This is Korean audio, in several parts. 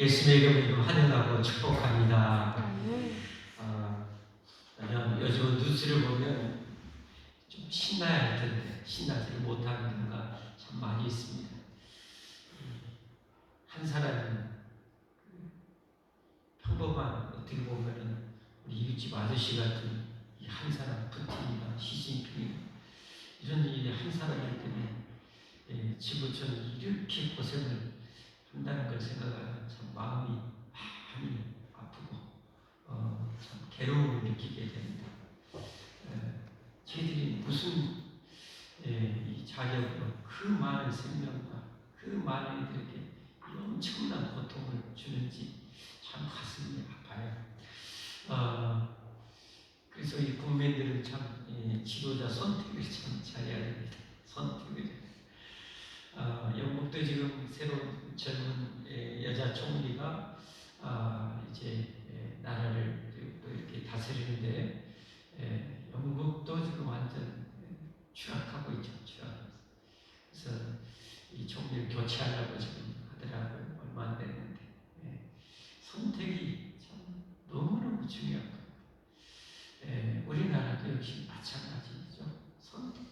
예수님의 이름으로 환영하고 축복합니다. 요즘 뉴스를 보면 좀 신나야 할 텐데 신나지 못하는 경우가 참 많이 있습니다. 한 사람은 평범한 어떻게 보면은 우리 이웃집 아저씨 같은 이 한 사람 푸틴이나 시진핑 이런 일이 한 사람이기 때문에 지구촌이 이렇게 고생을 한다는 걸 생각하면 참 마음이 많이 아프고 참 괴로움을 느끼게 됩니다. 저희들이 무슨 이 자격으로 그 많은 생명과 그 많은 이들에게 이 엄청난 고통을 주는지 참 가슴이 아파요. 그래서 이 국민들은 참 지도자 선택을 참 잘해야 됩니다. 선택을. 영국도 지금 새로운 젊은 여자 총리가 이제 나라를 또 이렇게 다스리는데 영국도 지금 완전 추락하고 있죠. 그래서 이 총리를 교체하려고 지금 하더라고요. 얼마 안 됐는데 선택이 참 너무너무 중요한 거예요. 우리나라도 역시 마찬가지죠. 선택.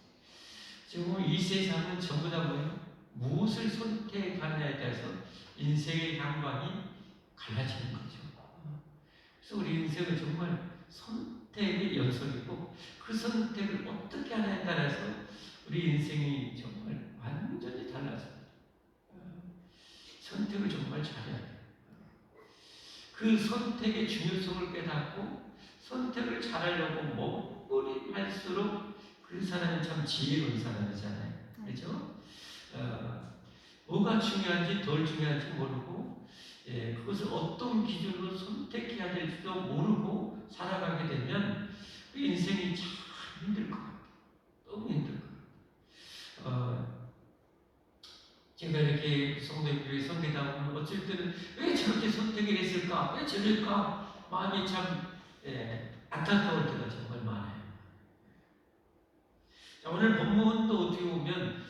지금 이 세상은 전부 다 뭐예요? 무엇을 선택하느냐에 따라서 인생의 향방이 갈라지는 거죠. 그래서 우리 인생은 정말 선택의 연속이고 그 선택을 어떻게 하느냐에 따라서 우리 인생이 정말 완전히 달라집니다. 선택을 정말 잘해야 돼요. 그 선택의 중요성을 깨닫고 선택을 잘하려고 몸부림할수록 그 사람은 참 지혜로운 사람이잖아요. 그렇죠? 뭐가 중요한지 덜 중요한지 모르고 그것을 어떤 기준으로 선택해야 될지도 모르고 살아가게 되면 그 인생이 참 힘들 것 같아요. 너무 힘들 것 같아요. 제가 이렇게 성도님들이 섬기다 보면 어쩔 때는 왜 저렇게 선택을 했을까? 왜 저럴까? 마음이 참 안타까울 때가 정말 많아요. 자, 오늘 본문도 어떻게 보면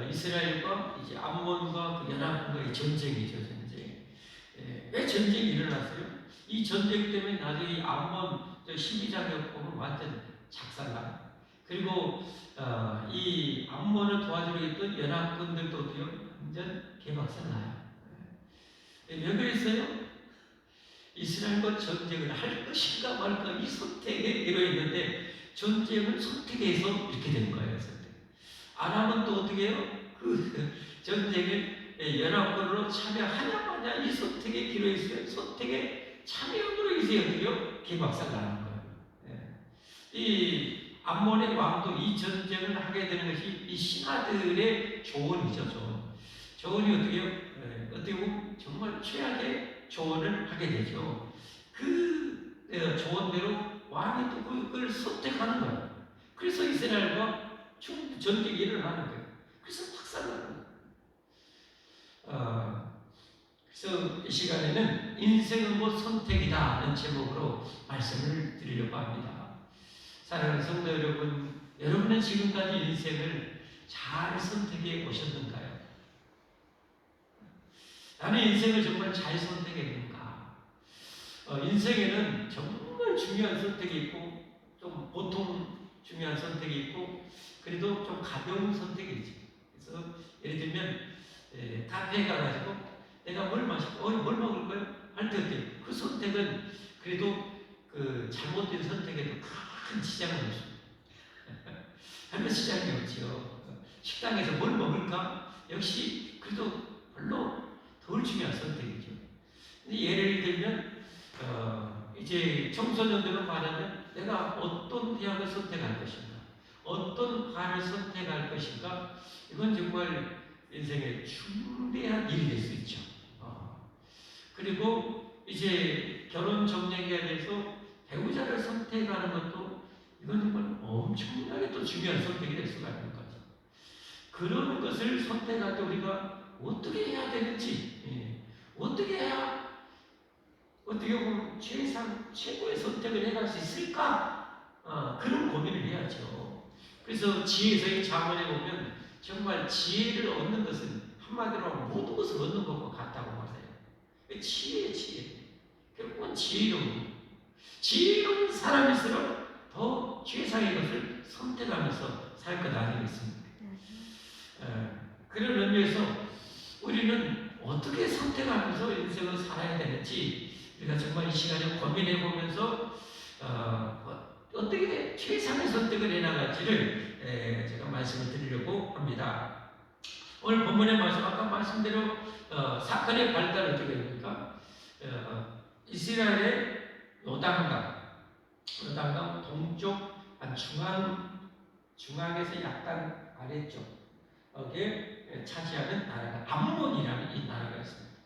이스라엘과 이제 암몬과 그 연합군과의 전쟁이죠, 전쟁. 왜 전쟁이 일어났어요? 이 전쟁 때문에 나중에 암몬 12장에 보면 완전 작살나요. 그리고 이 암몬을 도와주려 했던 연합군들도 완전 개박살나요. 왜 그랬어요? 이스라엘과 전쟁을 할 것인가 말까 이 선택에 이루어있는데 전쟁을 선택해서 이렇게 된 거예요. 선택. 안 하면 또 어떻게 해요? 그 전쟁을 연합군으로 참여하냐 마냐 이 선택에 기로했어요. 선택에 참여함으로 인해서 어떻게요? 개박살나는 거예요. 이 암몬의 왕도 이 전쟁을 하게 되는 것이 이 신하들의 조언이죠. 조언이 어떻게 해요? 어떻게 보면 정말 최악의 조언을 하게 되죠. 그 조언대로 왕이 또 그걸 선택하는 거예요. 그래서 이스라엘과 전쟁이 일어나는 거예요. 그래서 박살나는 거예요. 그래서 이 시간에는 인생은 곧 선택이다 는 제목으로 말씀을 드리려고 합니다. 사랑하는 성도 여러분, 여러분은 지금까지 인생을 잘 선택해 오셨는가요? 나는 인생을 정말 잘 선택했는가? 인생에는 정말 중요한 선택이 있고 좀 보통 중요한 선택이 있고 그래도 좀 가벼운 선택이 있죠. 그래서 예를 들면 카페에 가가지고 내가 뭘 마실까? 뭘 먹을 거야? 할 때 그 선택은 그래도 그 잘못된 선택에도 큰 지장은 없습니다. 별로 지장이 없지요. 식당에서 뭘 먹을까? 역시 그래도 별로 덜 중요한 선택이죠. 예를 들면 이제 청소년들은 말하면 내가 어떤 대학을 선택할 것인가, 어떤 과를 선택할 것인가, 이건 정말 인생의 중대한 일이 될 수 있죠. 그리고 이제 결혼 정략에 대해서 배우자를 선택하는 것도 이건 정말 엄청나게 또 중요한 선택이 될 수가 있는 거죠. 그런 것을 선택할 때 우리가 어떻게 해야 되는지, 어떻게 해야 어떻게 보면 최고의 선택을 해갈 수 있을까? 그런 고민을 해야죠. 그래서 지혜서의 자문에 보면 정말 지혜를 얻는 것은 한마디로 모든 것을 얻는 것과 같다고 말해요. 그 지혜예요, 지혜. 결국은 지혜로운 사람일수록 더 최상의 것을 선택하면서 살 것 아니겠습니까? 그런 의미에서 우리는 어떻게 선택하면서 인생을 살아야 되는지 우리가 정말 이 시간에 고민해 보면서 어떻게 최상의 선택을 해나갈지를 제가 말씀을 드리려고 합니다. 오늘 본문의 말씀, 아까 말씀대로 사건의 발달은 어떻게 됩니까? 이스라엘의 요단강 동쪽 한 중앙에서 약간 아래쪽에 차지하는 나라가 암몬이라는 이 나라가 있습니다.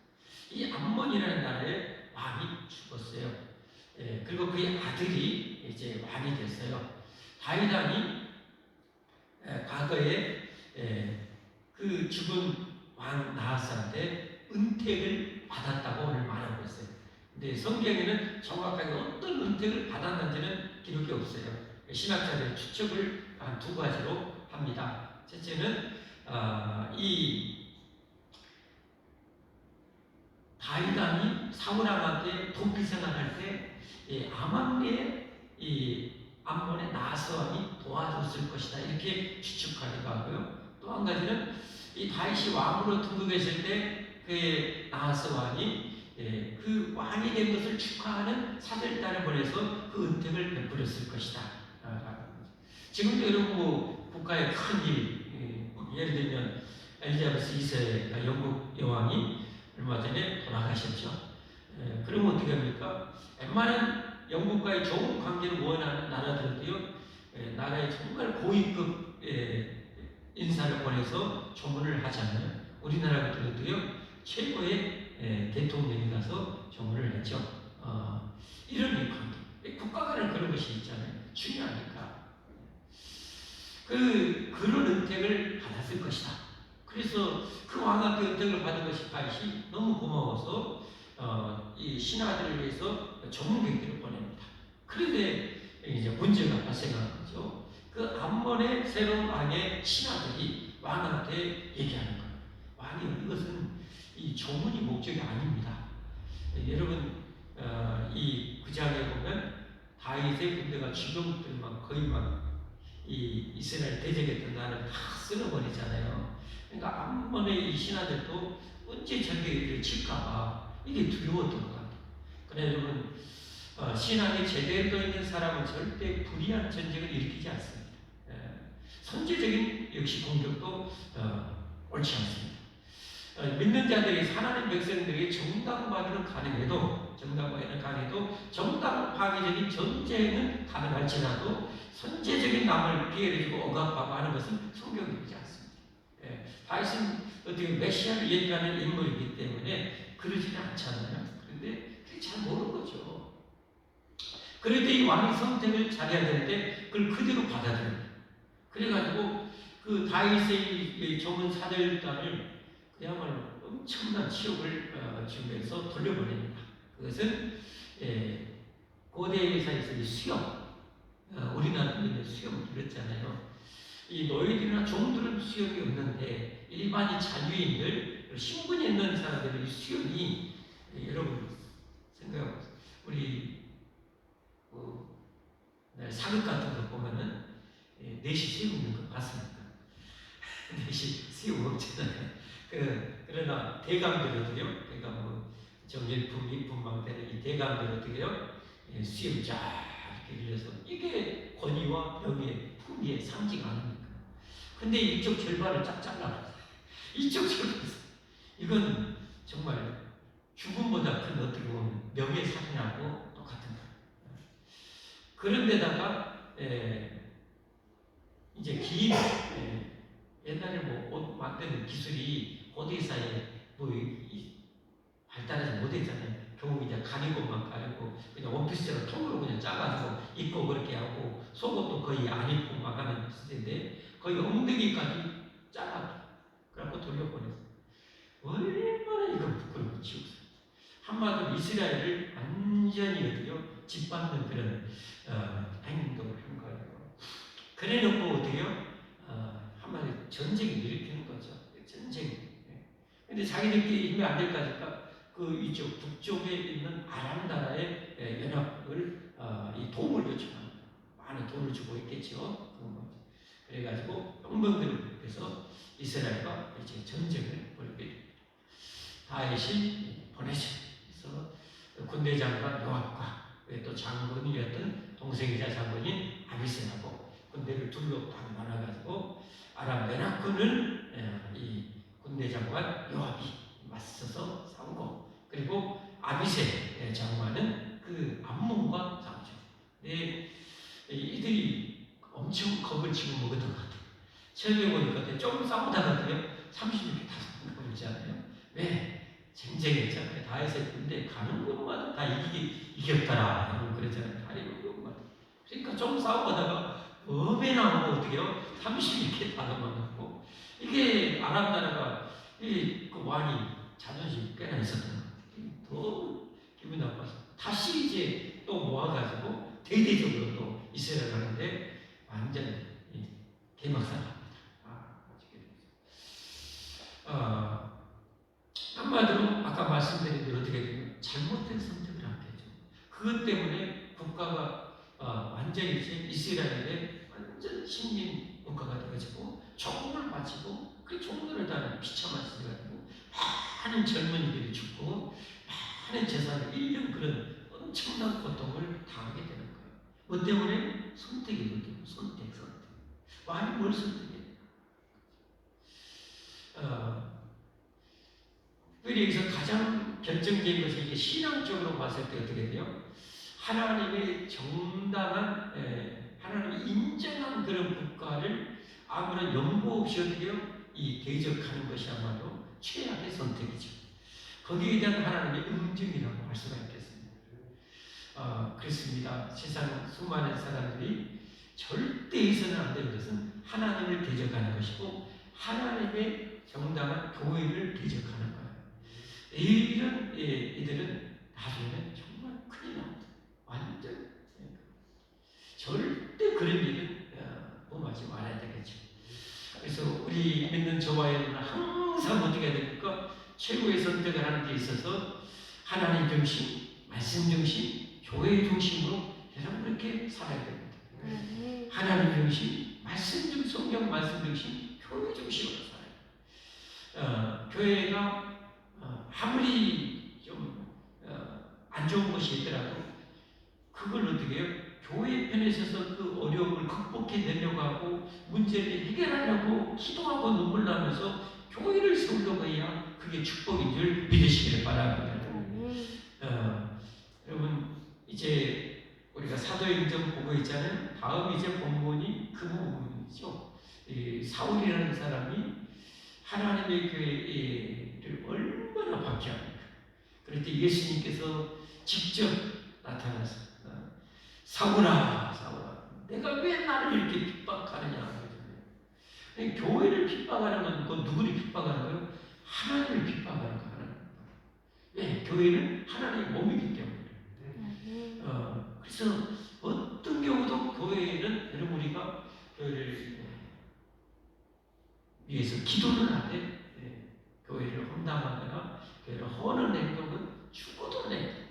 이 암몬이라는 나라의 왕이 죽었어요. 그리고 그의 아들이 이제 왕이 됐어요. 다윗 왕이 과거에 그 죽은 왕 나하스한테 은택을 받았다고 오늘 말하고 있어요. 근데 성경에는 정확하게 어떤 은택을 받았는지는 기록이 없어요. 신학자들의 추측을 한 두 가지로 합니다. 첫째는 이 다윗 왕이 사울 왕한테 도피 생활할 때 아말렉의 이 암몬의 나하스 왕이 도와줬을 것이다 이렇게 추측하기도 하고요. 또 한 가지는 이 다윗이 왕으로 등극했을 때 그 나하스 왕이 그 왕이 된 것을 축하하는 사절단을 보내서 그 은택을 베풀었을 것이다. 지금도 여러분 국가의 큰 일, 예를 들면 엘리자베스 2세 영국 여왕이 얼마 전에 돌아가셨죠. 그러면 어떻게 합니까? 웬만한 영국과의 좋은 관계를 원하는 나라들도요, 나라에 정말 고위급 인사를 보내서 조문을 하잖아요. 우리나라 같은 것도요, 최고의 대통령이 가서 조문을 했죠. 이런 관계. 국가 간에 그런 것이 있잖아요. 중요하니까. 그런 은택을 받았을 것이다. 그래서 그 왕한테 은택을 받은 것이 다윗이 너무 고마워서 이 신하들을 위해서 조문객들을 보냅니다. 그런데 이제 문제가 발생하는 거죠. 그 암몬의 새로운 왕의 신하들이 왕한테 얘기하는 거예요. 왕이 이것은 이 조문이 목적이 아닙니다. 여러분 이 구장에 보면 다윗의 군대가 주병들만 거의 이 이스라엘 대적했던 나라를 다 쓸어버리잖아요. 그러니까 암몬의 이 신하들도 언제 저게 칠까봐 이게 두려웠던 것 같아요. 그래 여러분 신앙이 제대로 있는 사람은 절대 불의한 전쟁을 일으키지 않습니다. 선제적인 역시 공격도 옳지 않습니다. 믿는 자들이 하나님 백성들이 정당화는 가능해도 정당화적인 전쟁은 가능할지라도 선제적인 남을 피해주고 억압하고 하는 것은 성경이 있지 않습니다. 다윗은 어떻게 메시아를 얘기하는 인물이기 때문에 그러지는 않잖아요. 그런데 그게 잘 모르는 거죠. 그럴 때 이 왕이 선택을 잘해야 되는데 그걸 그대로 받아들여요. 그래가지고 그 다윗의 조문 사절단을 그야말로 엄청난 치욕을 주면서 돌려보냅니다. 그것은 고대 사회에서 수염, 우리나라는 수염을 들었잖아요. 이 노예들이나 종들은 수염이 없는데 일반인 자유인들, 신분이 있는 사람들의 수염이 여러분 생각해보세요. 우리 사극 같은 거 보면은 넷이 수염 있는 거 봤습니까? 넷이 수염 없잖아요. 그러나 대감들은요, 정일품, 일품망 되는 이 대감들은 어떻게요? 수염 쫙 이렇게 흘려서 이게 권위와 명예, 품위의 상징 아닙니까? 근데 이쪽 절반을 쫙 잘라버렸어요. 이쪽 절반. 이건 정말 죽음보다 큰 어떻게 보면 명예살인하고 똑같은 거예요. 그런데다가 이제 긴 옛날에 옷 만드는 기술이 고대사에 발달하지 못했잖아요. 결국 이제 가리고만 가리고 그냥 원피스처럼 통으로 그냥 짜가지고 입고 그렇게 하고 속옷도 거의 안 입고 막 하는 시대인데 거의 엉덩이까지 짜가 그래갖고 돌려보냈어요. 얼마나 이거 부끄럽고 치우세요. 한마디로 이스라엘을 완전히 어떻게요? 짓밟는 그런 행동을 한 거예요. 그래 놓고 어떻게요? 한마디로 전쟁을 일으키는 거죠. 전쟁. 근데 자기들끼리 힘이 안 될까 하니까 그 이쪽 북쪽에 있는 아람 나라의 연합을 이 도움을 요청합니다. 많은 돈을 주고 있겠죠. 그래가지고 병병들을 보내서 이스라엘과 이제 전쟁을 벌이게 됩니다. 다윗이 보내죠. 그래서 군대 장관 요압과 또 장군이었던 동생이자 장군인 아비새하고 군대를 둘로 딱 나눠가지고 아람 연합군을 이 군대 장관 요압이 맞서서 싸우고, 그리고 아비새 장관은 그 암몬과 싸우죠. 이들이 엄청 겁을 지고 먹었던 것 같아요. 처음에 보니까 좀 싸우다가도요 36개 다 걸리지 않아요? 왜? 쟁쟁했잖아요. 다윗의 군대 가는 곳마다 다 이겼더라 그러잖아요. 다니는 곳마다. 그러니까 좀 싸우다가 범에 나오고 어떻게 해요? 36개 다 넘어갔고, 이게 아랍 나라가 그 왕이 자존심이 꽤나 있었던 거예요. 더 기분 나빠서 다시 이제 또 모아가지고 대대적으로 또 이스라엘 하는데 완전 개막사랍니다. 한마디로 아까 말씀드린 대로 어떻게 되면 잘못된 선택을 하게 되죠. 그것 때문에 국가가 완전히 이제 이스라엘의 완전 식민 국가가 되어지고 종을 바치고 그 종들을 다 비참하시가지고 많은 젊은이들이 죽고 많은 재산을 잃는 그런 엄청난 고통을 당하게 되는 거예요. 뭐 때문에? 선택이거든요. 선택. 많이 뭘 선택해요? 여기서 가장 결정적인 것은 이게 신앙적으로 봤을 때 어떻게 돼요? 하나님의 정당한, 하나님이 인정한 그런 국가를 아무런 연고 없이 어떻게 해요? 이 대적하는 것이야말로 최악의 선택이죠. 거기에 대한 하나님의 응징이라고 할 수가 있겠습니다. 그렇습니다. 세상 수많은 사람들이 절대 해서는 안 되는 것은 하나님을 대적하는 것이고 하나님의 정당한 교회를 대적하는 거예요. 이들은 나중에 정말 큰일 납니다. 완전 절대 그런 일은 범하지 말아야 되겠죠. 그래서 우리 믿는 저와 여러분은 항상 어떻게 해야 됩니까? 최고의 선택을 하는 데 있어서 하나님 중심, 말씀 중심, 교회 중심으로 여러분 그렇게 살아야 됩니다. 하나님 중심, 말씀 중심, 성경 말씀 중심, 교회 중심으로 살아요. 교회가 아무리 좀 안 좋은 것이 있더라도 그걸 어떻게 해요? 교회 편에 서서 그 어려움을 극복해내려고 하고 문제를 해결하려고 기도하고 눈물 나면서 교회를 세우려고 해야 그게 축복인 줄 믿으시기를 바랍니다. 여러분 이제 우리가 사도행전 보고 있잖아요. 다음 이제 본문이 그 부분이죠. 사울이라는 사람이 하나님의 교회를 얼마나 박해합니까? 그럴 때 예수님께서 직접 나타나서 사울아, 사울아, 내가 왜 나를 이렇게 핍박하느냐. 교회를 핍박하는 건 그건 누구를 핍박하는 거예요? 하나님을 핍박하는 거예요. 왜? 교회는 하나님의 몸이기 때문에. 그래서 어떤 경우도 교회는 여러분 우리가 교회를 위해서 기도를 하되 교회를 험담하거나 교회를 허는 행동은 죽어도 내.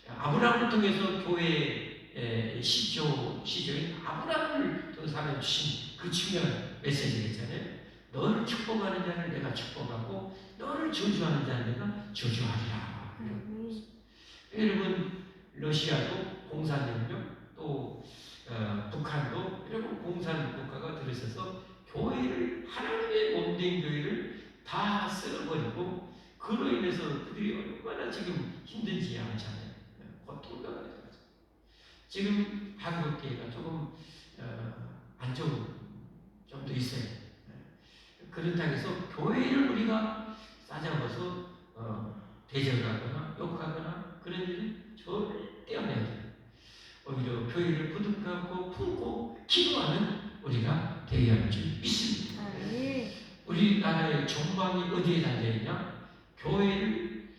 아브라함을 통해서 교회의 시조인 아브라함을 통해서 하나님 주신 그 중요한 메시지겠잖아요. 너를 축복하는 자를 내가 축복하고 너를 저주하는 자를 내가 저주하리라. 여러분 러시아도 공산혁명 또 북한도 여러분 공산 국가가 들어서서 교회를 하나님의 몸된 교회를 다 쓸어버리고 그로 인해서 그들이 얼마나 지금 힘든지 알잖아요. 고통을 받아요. 지금 한국 교회가 조금 안 좋은 점도 있어요. 그렇다고 해서 교회를 우리가 싸잡아서 대적하거나 욕하거나 그런 일은 절대 안 해야 돼요. 오히려 교회를 부둥하고 품고 기도하는 우리가 되어야 할 줄 믿습니다. 우리나라의 전망이 어디에 달려있냐? 교회를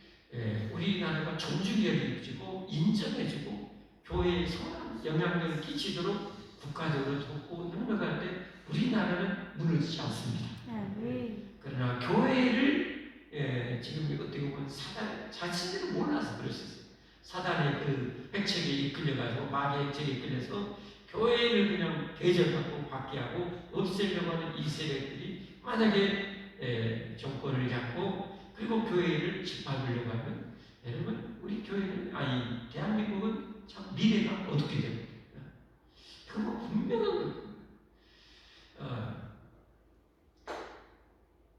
우리나라가 존중히 여겨지고 인정해주고 교회에 선한 영향력을 끼치도록 국가적으로 돕고 협력할 때 우리나라는 무너지지 않습니다. 그러나 교회를 지금 어떻게 보면 사단 자신들은 몰라서 그럴 수 있어요. 사단의 그 백책에 이끌려가지고 마귀의 백책에 이끌려서 교회를 그냥 대적하고 박해하고 없애려고 하는 이 세력들이 만약에 정권을 잡고 그리고 교회를 짓밟으려고 하면 여러분 우리 교회는 대한민국은 참 미래가 어둡게 됩니다. 그거 분명한 거예요.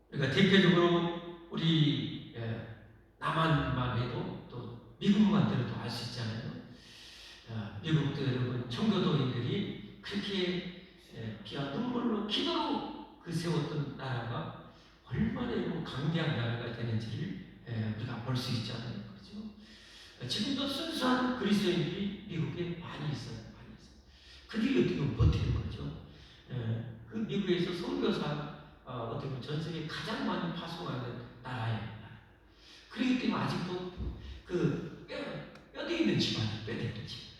그러니까 대표적으로 우리 남한만 해도 또 미국만 들어도 알 수 있잖아요. 미국도 여러분 청교도인들이 그렇게 피와 눈물로 기도로 그 세웠던 나라가 얼마나 강대한 나라가 되는지를 우리가 볼 수 있잖아요. 그렇죠? 지금도 순수한 그리스도인들이 미국에 많이 있어요. 많이 있어요. 그들이 어떻게 버티는 거죠? 그 미국에서 선교사 어떻게 보면 전 세계 가장 많이 파송하는 나라예요. 그렇기 때문에 아직도 그 뼈대 있는 집안이에요. 뼈대 있는 집안.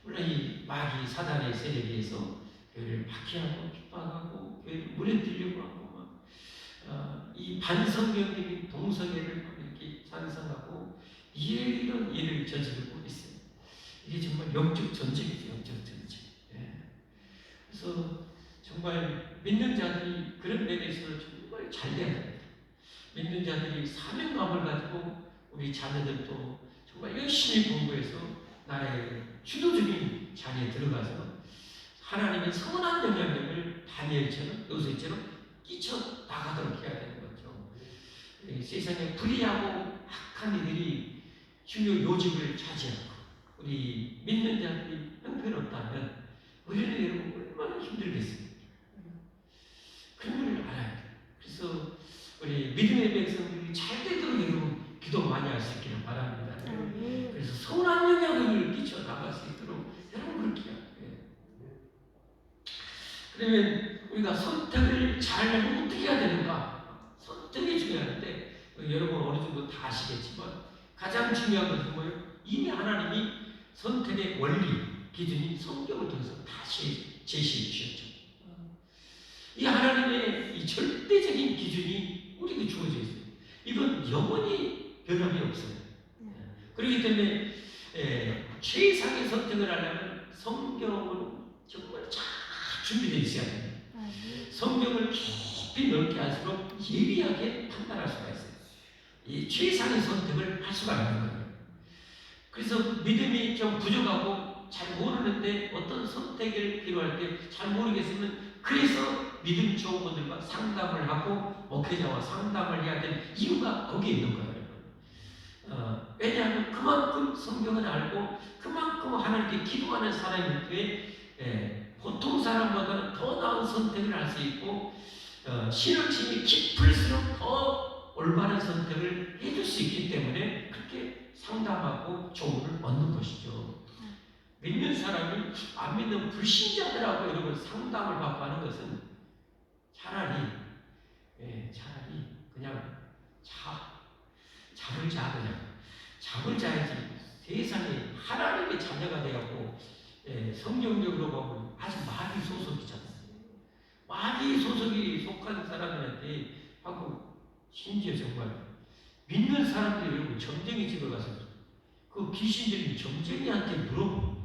물론 이 마귀 사단의 세력에 의해서 교회를 박해하고 핍박하고 교회를 무너뜨리려고 하고 이 반성경적인 동성애를 이렇게 찬성하고 이런 일을 저지르고 있어요. 이게 정말 영적 전쟁이죠. 영적 전쟁. 그래서 정말 믿는 자들이 그런 면에서 정말 잘 돼야 됩니다. 믿는 자들이 사명감을 가지고 우리 자녀들도 정말 열심히 공부해서 나라의 주도적인 자리에 들어가서 하나님의 선한 영향력을 다니엘처럼 요셉처럼 끼쳐 나가도록 해야 되는 거죠. 세상에 불의하고 악한 이들이 중요 요직을 차지하고 우리 믿는 자들이 형편없다면 우리는 여러분 얼마나 힘들겠습니까? 그런 걸 알아야 돼요. 그래서 우리 믿음의 백성들이 잘 되도록 여러분 기도 많이 할 수 있기를 바랍니다. 그래서 선한 영향을 끼쳐 나갈 수 있도록 여러분 그렇게 해요. 그러면 우리가 선택을 잘 어떻게 해야 되는가? 선택이 중요한데 여러분 어느 정도 다 아시겠지만 가장 중요한 것은 뭐예요? 이미 하나님이 선택의 원리, 기준이 성경을 통해서 다 제시해 주셨죠. 이 하나님의 이 절대적인 기준이 우리에게 주어져 있어요. 이건 영원히 변함이 없어요. 그렇기 때문에 최상의 선택을 하려면 성경으로 정말 잘 준비되어 있어야 됩니다. 성경을 깊이 넓게 할수록 예리하게 판단할 수가 있어요. 이 최상의 선택을 할 수가 있는 거예요. 그래서 믿음이 좀 부족하고 잘 모르는데 어떤 선택을 필요할 때 잘 모르겠으면 그래서 믿음 좋은 분들과 상담을 하고 목회자와 상담을 해야 될 이유가 거기에 있는 거예요. 왜냐하면 그만큼 성경을 알고 그만큼 하나님께 기도하는 사람인데 보통 사람보다는 더 나은 선택을 할 수 있고 신앙심이 깊을수록 더 올바른 선택을 해줄 수 있기 때문에 그렇게 상담하고 조언을 얻는 것이죠. 믿는 사람이 안 믿는 불신자들하고 여러분 상담을 받고 하는 것은 차라리 그냥 잠을 자 그냥 잠을 자야지. 세상에 하나님의 자녀가 되었고 성경적으로 보면 아주 마귀 소속이잖아요. 마귀 소속이 속한 사람들한테 하고 심지어 정말 믿는 사람들이 여러분 점쟁이 집에 가서 그 귀신들이 점쟁이한테 물어보고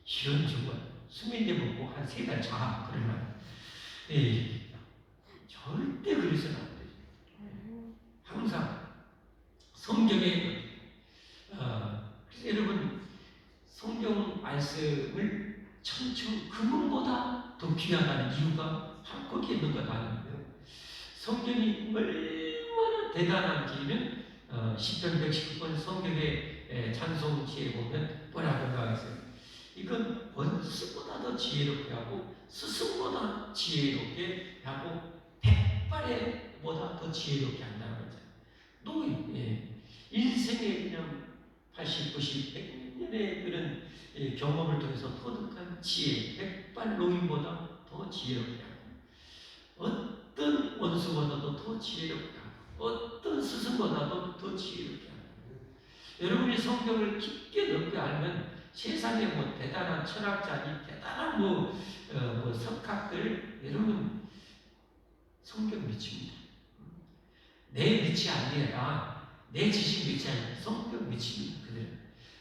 이런 정말 수면제 먹고 한 3달 자 그러면 절대 그래서는 안 돼요. 항상 성경에 그래서 여러분 성경 말씀을 천천 금은보다 더 귀하다는 이유가 바로 거기에 있는 것 아닌가요? 성경이 얼마나 대단한지는 시편 119편 성경의 찬송지에 보면 뭐라고 나와있어요. 이건 원수보다 더 지혜롭게 하고 스승보다 지혜롭게 하고 백발보다 더 지혜롭게 한다는 거죠. 또 인생의 그냥 80, 90, 100년의 그런 경험을 통해서 터득한 지혜, 백발 노인보다 더 지혜롭게 하고 어떤 원수보다도 더 지혜롭게 하고 어떤 스승보다도 더 지혜롭게 하고 여러분이 성경을 깊게 넓게 알면 세상에 뭐 대단한 철학자니 대단한 석학들 여러분 성경 미칩니다. 내 밑이 아니라 내 지식 밑이 아니라 성경 밑입니다. 그대로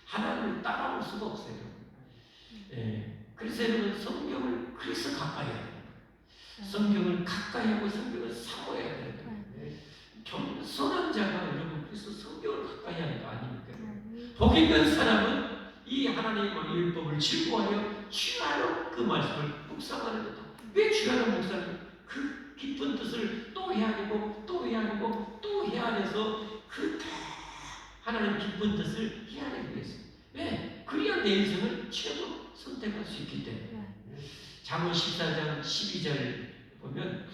하나님을 따라올 수가 없어요. 예. 그래서 여러분 성경을 그래서 가까이 해야 돼요. 성경을 가까이 하고 성경을 사모해야 돼요. 선한 자가 여러분 그래서 성경을 가까이 하는 거 아닙니까? 복 있는 사람은 이 하나님의 율법을 즐거워하여 주야로 그 말씀을 묵상하는 거다. 왜 주야로 묵상해요? 그 깊은 뜻을 또 해야 되고 또 해야 되고 또 해야 돼서 그 하나님 깊은 뜻을 해야 되기 위해서. 왜? 그래야 내 인생을 최고 선택할 수 있기 때문에. 잠언 14장 12절 보면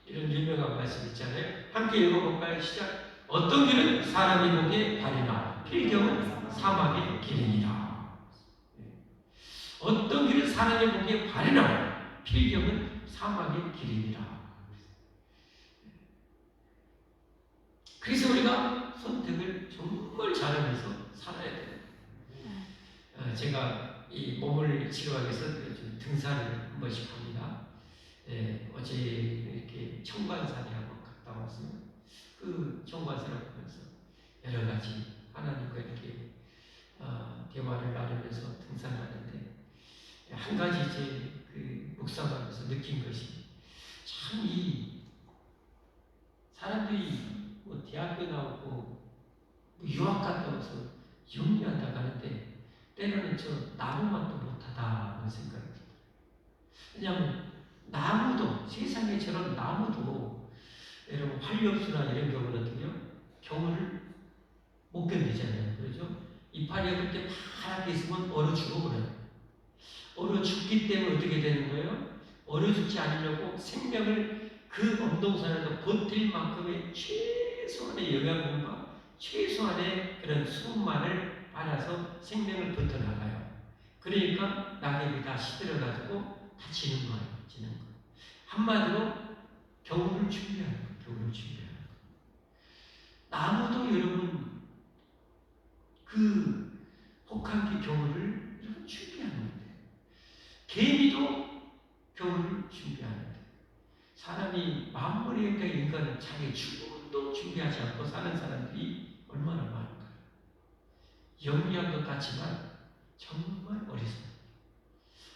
이런 유명한 말씀 있잖아요. 함께 읽어볼까요? 시작. 어떤 길은 사람이 보기에 바르나 필경은 사막의 길이니라. 어떤 길은 사람이 보기에 바르나 필경은 사막의 길이니라. 그래서 우리가 선택을 정말 잘하면서 살아야 돼요. 제가 이 몸을 치료하기 위해서 등산을 한 번씩 합니다. 어제 이렇게 청관산이라고 갔다 왔어요. 그 청관산을 보면서 여러 가지 하나님과 이렇게 대화를 나누면서 등산을 하는데 한 가지 이제 그 묵상하면서 느낀 것이 참 이 사람들이 뭐 대학교 나오고 뭐 유학 갔다 와서 영리한다고 하는데 때로는 저 나무만도 못하다는 생각이 듭니다. 왜냐하면 나무도 세상에 저런 나무도 여러분 활력수나 이런 경우는요 겨울을 못 견디잖아요. 그렇죠? 이파리가 그때 파랗게 있으면 얼어 죽어버려요. 얼어 죽기 때문에 어떻게 되는 거예요? 얼어 죽지 않으려고 생명을 그 엄동산에도 버틸 만큼의 최소한의 영양분과 최소한의 그런 수분만을 받아서 생명을 버텨나가요. 그러니까 낙엽이 다 시들어가지고 다 지는 거예요. 지는 거. 한마디로 겨울을 준비하는 거예요. 겨울을 준비하는 거예요. 나무도 여러분 그 혹한기 겨울을 여러분 준비하는 거예요. 개미도 겨울을 준비하는 거예요. 사람이 만물의 영광 인간은 자기 죽음도 준비하지 않고 사는 사람들이 얼마나 많은가요? 영리한 것 같지만 정말 어리석어요.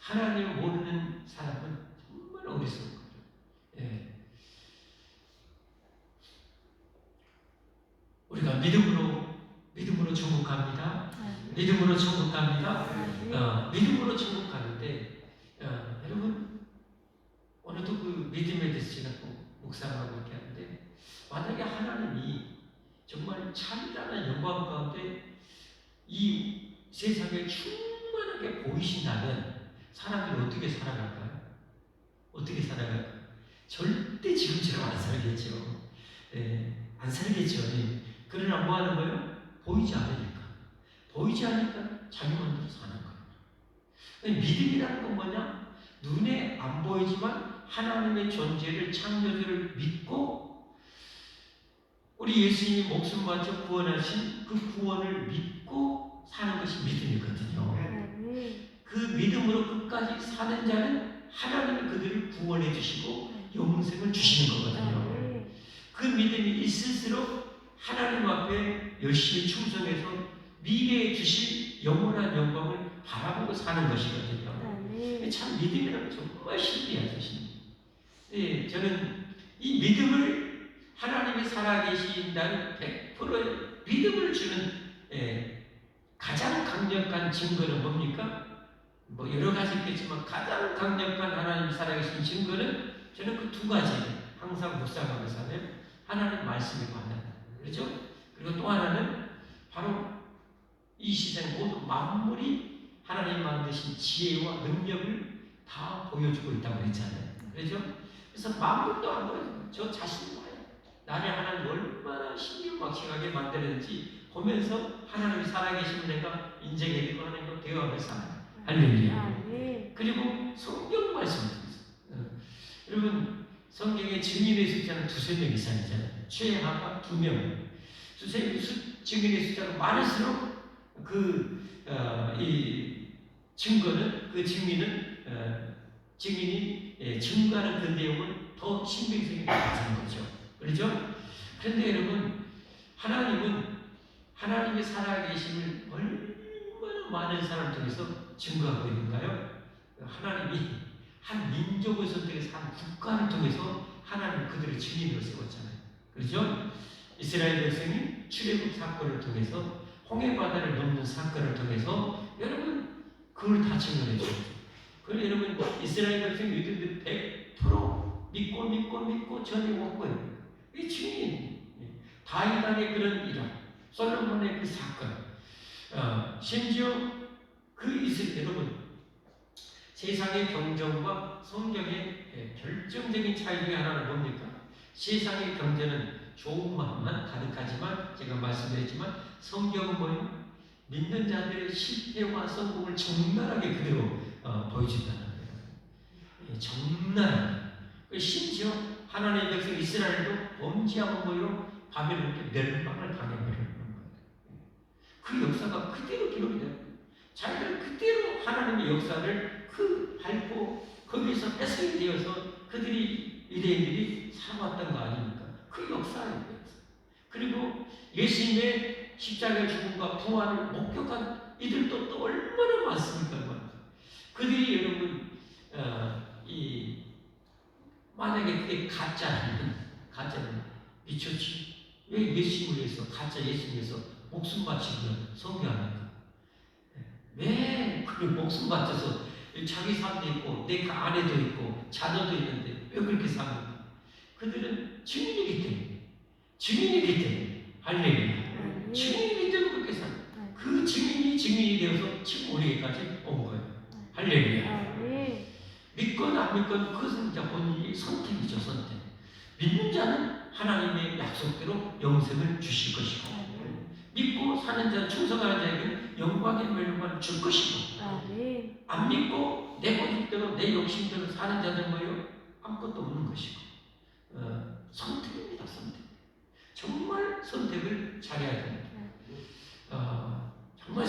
하나님을 모르는 사람은 정말 어리석은 거죠. 예. 우리가 믿음으로 천국 갑니다. 믿음으로 천국 갑니다. 믿음으로 천국 가는데 여러분 오늘도 그 믿음에 대해서 제가 묵상하고 이렇게 하는데 만약에 하나님이 정말 찬란한 영광 가운데 이 세상에 충만하게 보이신다면 사람들이 어떻게 살아갈까요? 어떻게 살아갈까요? 절대 지금처럼 안 살겠죠. 안 살겠죠. 그러나 뭐 하는 거예요? 보이지 않으니까. 보이지 않으니까 자기 마음대로 사는 거예요. 믿음이라는 건 뭐냐? 눈에 안 보이지만 하나님의 존재를 창조주를 믿고 우리 예수님이 목숨 바쳐 구원하신 그 구원을 믿고 사는 것이 믿음이거든요. 그 믿음으로 끝까지 사는 자는 하나님이 그들을 구원해 주시고 영생을 주시는 거거든요. 그 믿음이 있을수록 하나님 앞에 열심히 충성해서 미래에 주실 영원한 영광을 바라보고 사는 것이거든요. 참 믿음이라는 정말 신비한 것입니다. 저는 이 믿음을 하나님이 살아계신다는 100%의 믿음을 주는 가장 강력한 증거는 뭡니까? 뭐 여러 가지 있겠지만 가장 강력한 하나님 살아계신 증거는 저는 그 두 가지 항상 묵상하면서 하는 하나님 말씀이고 하나. 그렇죠? 그리고 또 하나는 바로 이 세상 모든 만물이 하나님 만드신 지혜와 능력을 다 보여주고 있다고 그랬잖아요. 그렇죠? 그래서 만물도 안 보여요. 저 자신도 봐요. 나를 하나님 얼마나 신비막측하게 만들었는지 보면서 하나님이 살아계시는 내가 인정해 드리고 하나님과 대화하며 살아요. 할렐루야. 그리고 성경 말씀도 있어요. 여러분 성경에 증인의 숫자는 두세 명 이상이잖아요. 최하가 2명. 두세 명 증인의 숫자가 많을수록 이 증거는 그 증인이 증거하는 그 내용은 더 신빙성이 많아지는 거죠. 그렇죠? 그런데 여러분, 하나님은 하나님의 살아계심을 얼마나 많은 사람 중에서 증거하고 있는가요? 하나님이 한 민족을 선택해서 한 국가를 통해서 하나님 그들의 증인으로 세웠잖아요. 그렇죠? 이스라엘 백성이 출애굽 사건을 통해서 홍해바다를 넘는 사건을 통해서 여러분 그걸 다 증언해 주셨죠. 그걸 여러분 이스라엘 백성 유대인들 100% 믿고 전해온 거예요. 이 증인. 다윗왕의 그런 일화, 솔로몬의 그 사건, 심지어 그 여러분 세상의 경전과 성경의 결정적인 차이 중에 하나는 뭡니까? 세상의 경전은 좋은 마음만 가득하지만 제가 말씀드렸지만 성경은 뭐예요? 믿는 자들의 실패와 성공을 적나라하게 그대로 보여준다는 거예요. 적나라하게. 심지어 하나님의 백성 이스라엘도 범죄하고 뭐요? 바벨론에 멸망을 당해버리는 거예요. 그 역사가 그대로 기록이 돼요. 자기들 그대로 하나님의 역사를 밟고 거기서 해석이 되어서 그들이 유대인들이 살아왔던 거 아닙니까? 그 역사예요. 그리고 예수님의 십자가의 죽음과 부활을 목격한 이들도 또 얼마나 많습니까? 그들이 여러분 만약에 그게 가짜는 미쳤지. 왜 예수님을 위해서 가짜 예수님을 위해서 목숨 바치면 성교합니까? 왜 그 목숨 바쳐서 자기 삶도 있고 내 아내도 있고 자녀도 있는데 왜 그렇게 삽니까? 그들은 증인이기 때문에 할렐루야. 증인이기 때문에 그렇게 삽니다. 그 증인이 되어서 지금 우리에게까지 온 거예요. 할렐루야. 믿건 안 믿건 그것은 이제 본인이 선택이죠. 선택. 믿는 자는 하나님의 약속대로 영생을 주실 것이고 믿고 사는 자, 충성하는 자에게는 영광의 멸망을 줄 것이고 안 믿고 내 고집대로 내 욕심대로 사는 자들 뭐예요? 아무것도 없는 것이고 선택입니다. 선택. 정말 선택을 잘해야 됩니다. 정말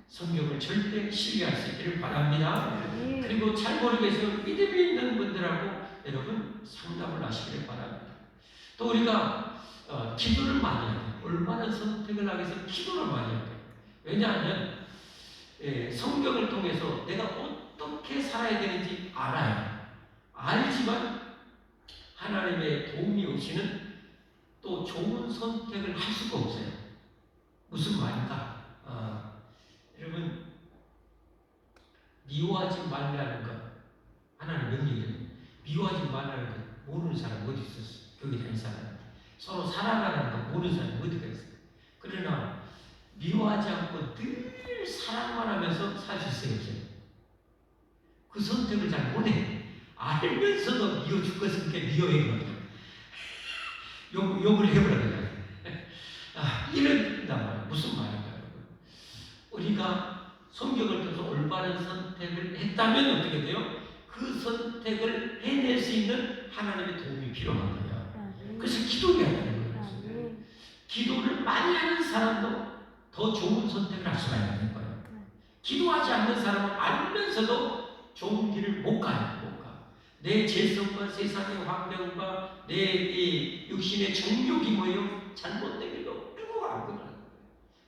성경을 절대 신뢰할 수 있기를 바랍니다. 그리고 잘 모르겠어요. 믿음이 있는 분들하고 여러분 상담을 하시기를 바랍니다. 또 우리가 기도를 많이 해야 돼요. 올바른 선택을 하기 위해서 기도를 많이 해야 돼요. 왜냐하면 성경을 통해서 내가 어떻게 살아야 되는지 알아요. 알지만 하나님의 도움이 없이는 또 좋은 선택을 할 수가 없어요. 무슨 말인가? 여러분 미워하지 말라는 것 하나님 명령이에요. 미워하지 말라는 것 모르는 사람 어디 있었어요? 교회 다니는 사람 서로 사랑하라는 것 모르는 사람 어디가 있어요? 그러나 미워하지 않고 늘 사랑만 하면서 살 수 있어요? 그 선택을 잘 못해. 알면서도 미워 죽겠으니까 미워해버려. 욕을 해버려요. 이런단 말이에요. 무슨 말인가요? 우리가 성경을 통해서 올바른 선택을 했다면 어떻게 돼요? 그 선택을 해낼 수 있는 하나님의 도움이 필요한 거예요. 그래서 기도해야 되는 거예요. 기도를 많이 하는 사람도 더 좋은 선택을 할 수가 있는 거예요. 기도하지 않는 사람은 알면서도 좋은 길을 못 가요. 내 재성과 세상의 환경과 내 육신의 정욕이 뭐예요? 잘못된 길로 끌고 가는 거예요.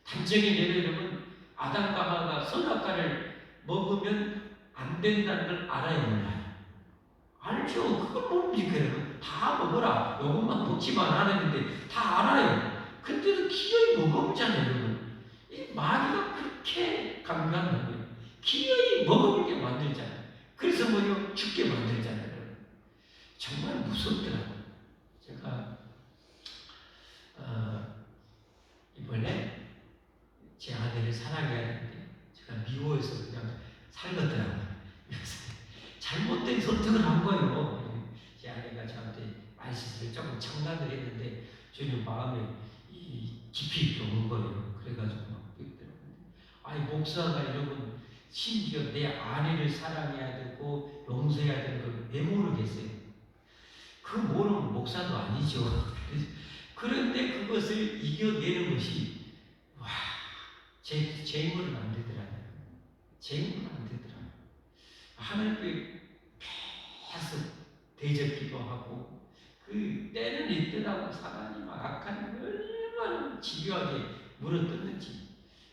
단정히 내려면 아담과 하와가 선악과를 먹으면 안 된다는 걸 알아야 몰라요. 알죠. 그걸 뭡니까 여러분? 다 먹어라. 요것만 먹지만 안 했는데 다 알아요. 근데도 기어이 먹어보잖아요 여러분. 이 마귀가 그렇게 강간한 거예요. 기어이 먹어보게 만들잖아요. 그래서 뭐요? 죽게 만들잖아요. 정말 무섭더라고요. 제가 이번에 제 아내를 사랑해야 하는데 제가 미워해서 그냥 살겠더라고요. 잘못된 선택을 한 거예요. 제 아내가 저한테 말씀을 조금 장난을 했는데 저는 마음에 깊이 있게 온 거예요. 그래가지고 막 그랬더라고요. 아니 목사가 여러분 심지어 내 아내를 사랑해야 되고 용서해야 되는 걸 왜 모르겠어요? 그 모르면 목사도 아니죠. 그런데 그것을 이겨내는 것이 제 힘으로는 안 되더라고요. 제 힘으로는 안 되더라고요. 하나님께 계속 대적기도 하고 그 때는 있더라고 사단이 막 악한 얼마나 집요하게 물어뜯는지.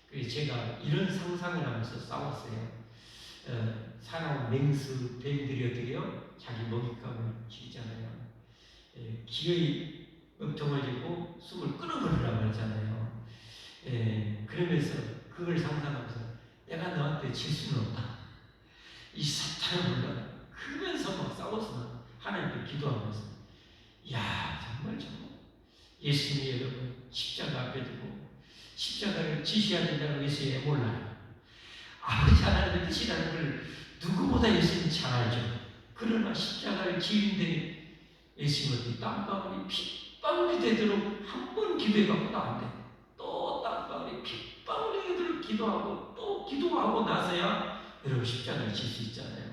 그래서 제가 이런 상상을 하면서 싸웠어요. 사나운 맹수 뱀들이 어떻게요? 자기 먹잇감을 쥐잖아요. 기어이 먹통을 쥐고 숨을 끊어버리라고 하잖아요. 그러면서 그걸 상상하면서 내가 너한테 질 수는 없다. 이 사탄을 몰라. 그러면서 막 싸웠으면 하나님께 기도하면서 야 정말 예수님이 여러분 십자가 앞에 두고 십자가를 지셔야 된다고 예수님이 몰라요. 아버지 하나님의 뜻이라는 걸 누구보다 예수님 잘 알죠. 그러나 십자가를 지는데 예수님은 땀방울이 핏방울이 되도록 한 번 기도해갖고도 안 돼. 또 땀방울이 핏방울이 되도록 기도하고 또 기도하고 나서야 여러분 십자가를 질 수 있잖아요.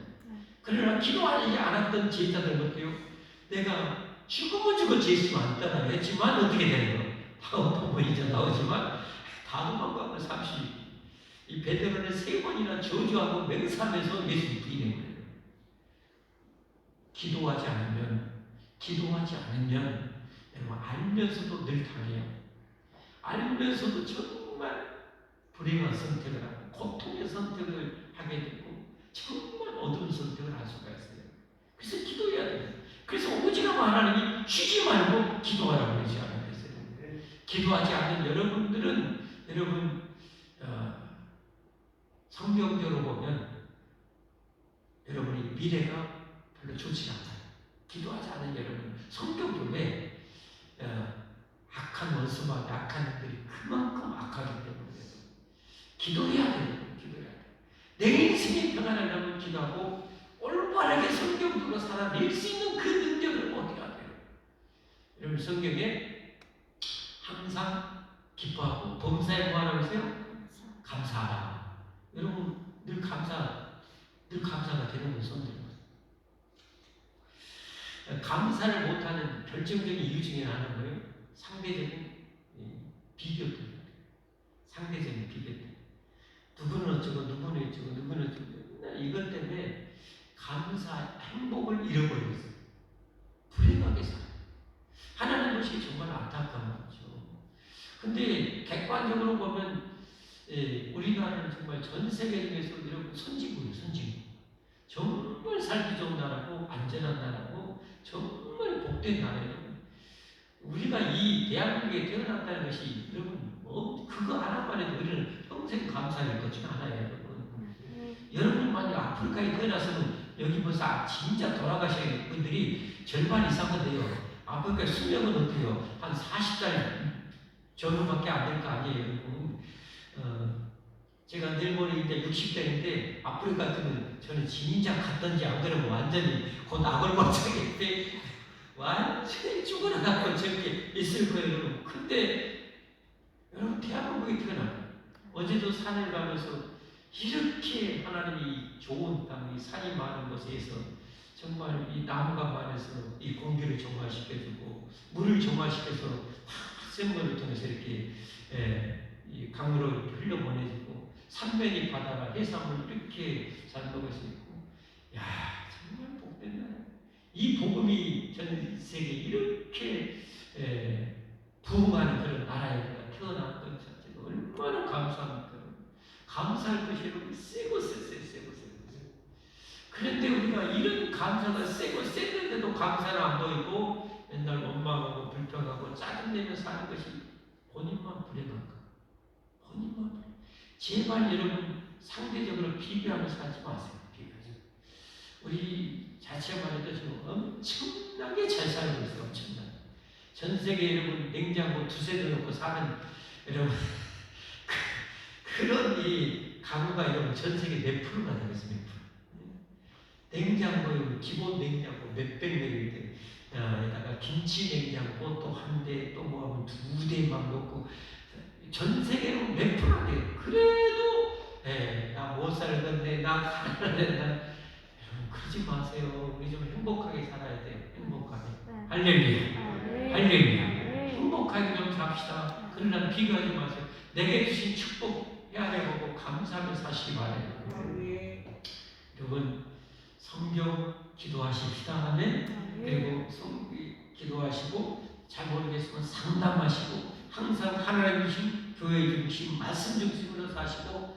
그러나 기도하지 않았던 제자들 어때요? 내가 죽으면 죽었지 예수님 안 따라 했지만 어떻게 되는 거? 다음 번 이제 나오지만 다 도망가면 30. 이 베드로는 3번이나 저주하고 맹세하면서 예수님 부인한 거예요. 기도하지 않으면 여러분 알면서도 늘 당해요. 알면서도 정말 불행한 선택을 하고 고통의 선택을 하게 되고 정말 어두운 선택을 할 수가 있어요. 그래서 기도해야 돼요. 그래서 오직하면 하나님이 쉬지 말고 기도하라고 그러지 않았겠어요. 기도하지 않는 여러분들은 여러분 성경적으로 보면 여러분의 미래가 별로 좋지 않아요. 기도하지 않은 여러분 성경도 왜 악한 원수마다 악한 일들이 그만큼 악하기 때문에 기도해야 돼요. 기도해야 돼요. 내 인생이 평안하려면 기도하고 올바르게 성경으로 살아낼 수 있는 그 능력을 얻어야 돼요. 여러분 성경에 항상 기뻐하고 범사에 뭐하라고 했어요? 감사하라. 여러분 늘 감사가 되는 분 손들어요. 감사를 못하는 결정적인 이유 중에 하나는 뭐예요? 상대적인 비교 때문에. 상대적인 비교 때문에. 누구는 어쩌고 누구는 어쩌고 누구는 어쩌고 맨날 이것 때문에 감사, 행복을 잃어버렸어요. 불행하게 살아요. 하나님 것이 정말 안타까운 거죠. 근데 객관적으로 보면 우리나라는 정말 전 세계 중에서 여러분 선진국이에요. 선진국. 정말 살기 좋은 나라고 안전한 나라고 정말 복된 나라예요. 우리가 이 대한민국에 태어났다는 것이 여러분 그거 하나만 해도 우리는 평생 감사할 것 중 하나예요. 여러분 만약 아프리카에 태어나서는 여기 벌써 진짜 돌아가신 분들이 절반 이상은 돼요. 아프리카 수명은 어때요? 한 40달 정도밖에 안 될 거 아니에요. 여러분. 제가 내일 모레 이제 60대인데 아프리카 같으면 저는 진인장 갔던지 안 그러면 완전히 곧 악을 못하겠대. 완전히 죽어나가고 저렇게 있을 거예요. 여러분. 근데 여러분 대한민국에 태어나요. 어제도 산을 가면서 이렇게 하나님이 좋은 땅, 이 산이 많은 곳에서 정말 이 나무가 많아서 이 공기를 정화시켜주고 물을 정화시켜서 다 샘물을 통해서 이렇게 이 강으로 이렇게 흘려보내주고 산면이 바다가 해산물 이렇게 잘 먹을 수 있고 야 정말 복된 나라. 이 복음이 전 세계에 이렇게 부흥하는 그런 나라에 태어난 것 자체가 얼마나 감사합니까? 감사할 것이 여러분 세고 세세고. 그런데 우리가 이런 감사가 세고 세는데도 감사를 안 보이고 맨날 원망하고 불평하고 짜증내며 사는 것이 본인만 불행한가? 본인만 불행. 제발 여러분 상대적으로 비교하면서 하지 마세요. 비교하지. 우리 자체만 해도 지금 엄청나게 잘 살고 있어요. 엄청나게. 전 세계 여러분 냉장고 두세 대 놓고 사는 여러분 그런 이 가구가 여러분 전 세계 몇 프로가 되겠습니까? 냉장고에 기본 냉장고 몇백 명인데 에다가 김치 냉장고 또 한 대 또 뭐 하면 두 대만 놓고 전 세계로 몇 프로나 돼요. 그래도 나 못 살건데 나 가난한데 여러분 그러지 마세요. 우리 좀 행복하게 살아야 돼요. 행복하게. 할렐루야. 할렐루야. 행복하게 좀 삽시다. 그러나 비교하지 마세요. 내게 주신 축복 헤아려보고 감사하며 사시기 바랍니다. 여러분 성경 기도하십시다 하면 그리고 기도하시고 잘 모르겠으면 상담하시고 항상 하나님 중심, 교회 중심, 말씀 중심으로 사시고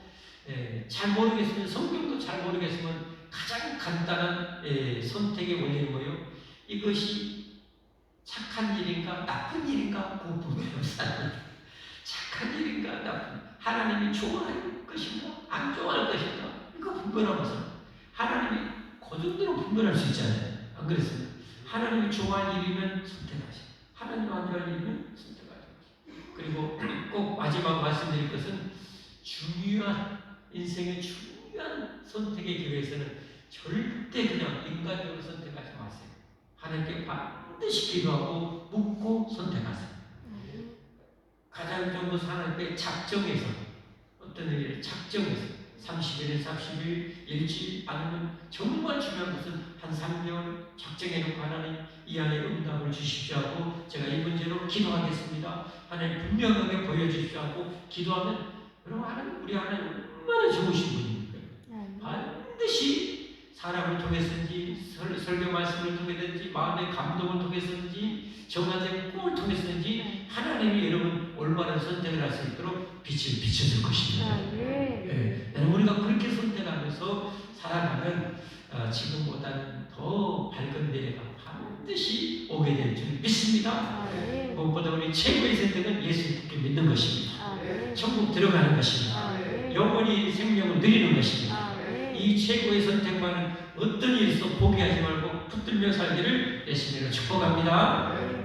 잘 모르겠으면 성경도 잘 모르겠으면 가장 간단한 선택의 원리는 뭐예요? 이것이 착한 일인가 나쁜 일인가 그 분별을 사는 착한 일인가 나쁜 하나님이 좋아할 것인가 안 좋아할 것인가 이거 분별하면서 하나님이 그 정도로 분별할 수 있잖아요. 안 그랬어요? 하나님이 좋아할 일이면 선택하시고 하나님 안 좋아할 일이면 선택하시고 그리고 꼭 마지막 말씀드릴 것은 중요한 인생의 중요한 선택의 길에서는 절대 그냥 인간적으로 선택하지 마세요. 하나님께 반드시 기도하고 묻고 선택하세요. 가장 좋은 것은 하나님께 작정해서 어떤 일을 작정해서 30일, 40일, 일주일 아니면 정말 중요한 것은 한 3개월 작정해놓고 하나님 이 안에 응답을 주십시오 하고 제가 이 문제로 기도하겠습니다. 하나님 분명하게 보여주십시오 하고 기도하면 여러분 하나님 우리 하나님 얼마나 좋으신 분입니까? 반드시 사람을 통해서든지 설교 말씀을 통해서든지 마음의 감동을 통해서든지 정한적인 꿈을 통해서든지 하나님이 여러분 올바른 선택을 할 수 있도록 빛을 비춰줄 것입니다. 우리가 그렇게 선택하면서 살아가면 지금보다는 더 밝은 미래가 반드시 오게 될 줄 믿습니다. 무엇보다 우리 최고의 선택은 예수님께 믿는 것입니다. 천국 들어가는 것입니다. 영원히 생명을 누리는 것입니다. 이 최고의 선택만은 어떤 일에서 포기하지 말고 붙들며 살기를 예수님으로 축복합니다.